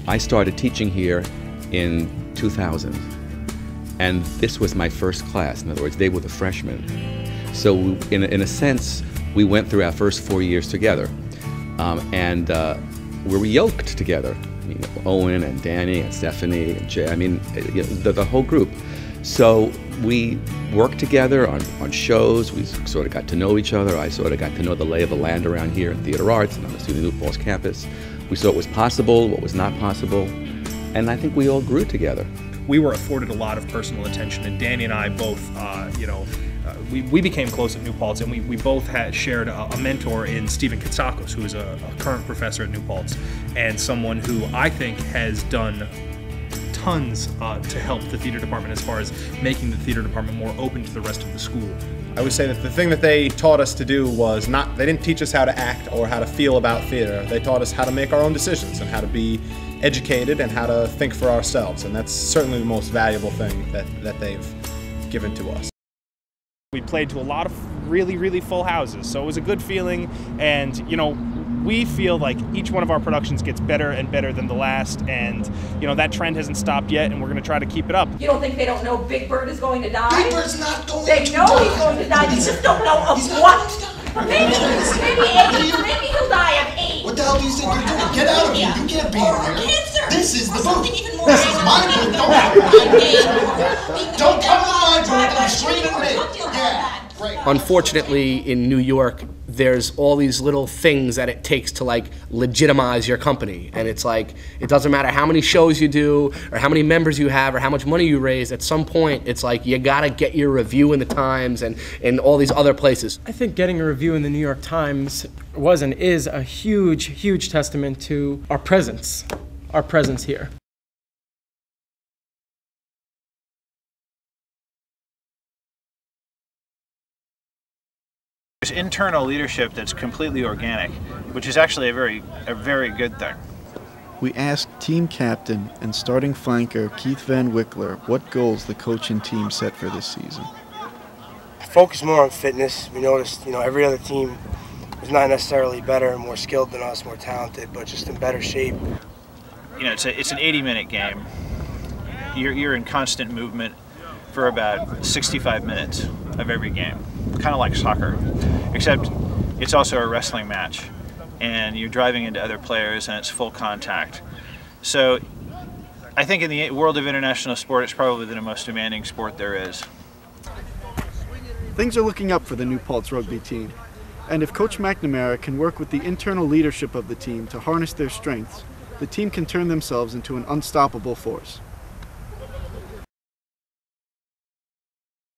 I started teaching here in 2000, and this was my first class. In other words, they were the freshmen. So in a sense, we went through our first 4 years together, and we were yoked together. I mean, Owen and Danny and Stephanie and Jay, I mean, the whole group. So we worked together on shows. We sort of got to know each other. I sort of got to know the lay of the land around here in theater arts and on the SUNY New Paltz campus. We saw what was possible, what was not possible, and I think we all grew together. We were afforded a lot of personal attention, and Danny and I both, we became close at New Paltz, and we both had shared a mentor in Stephen Katsakos, who is a current professor at New Paltz, and someone who I think has done tons to help the theater department as far as making the theater department more open to the rest of the school. I would say that the thing that they taught us to do was they didn't teach us how to act or how to feel about theater. They taught us how to make our own decisions and how to be educated and how to think for ourselves, and that's certainly the most valuable thing that they've given to us. We played to a lot of really, really full houses, so it was a good feeling, and we feel like each one of our productions gets better and better than the last, and that trend hasn't stopped yet, and we're going to try to keep it up. You don't think they don't know Big Bird is going to die? Big Bird's not going to die. They know he's going to die, they just don't know of what. Maybe AIDS, maybe he'll die of AIDS. What the hell do you think you're doing? Get out of here, you can't be in here. Cancer. This is the something booth. even more This is my booth, don't come to my booth, come straight to me. Yeah, great. Unfortunately, in New York, there's all these little things that it takes to legitimize your company, and it's like it doesn't matter how many shows you do or how many members you have or how much money you raise. At some point, it's like you gotta get your review in the Times and all these other places. I think getting a review in the New York Times was and is a huge, huge testament to our presence here. There's internal leadership that's completely organic, which is actually a very good thing. We asked team captain and starting flanker Keith Van Wickler what goals the coach and team set for this season. Focus more on fitness. We noticed, every other team is not necessarily better and more skilled than us, more talented, but just in better shape. It's an 80-minute game. You're in constant movement for about 65 minutes of every game. Kind of like soccer, except it's also a wrestling match, and you're driving into other players and it's full contact. So I think in the world of international sport, it's probably the most demanding sport there is. Things are looking up for the New Paltz rugby team, and if Coach McNamara can work with the internal leadership of the team to harness their strengths, the team can turn themselves into an unstoppable force.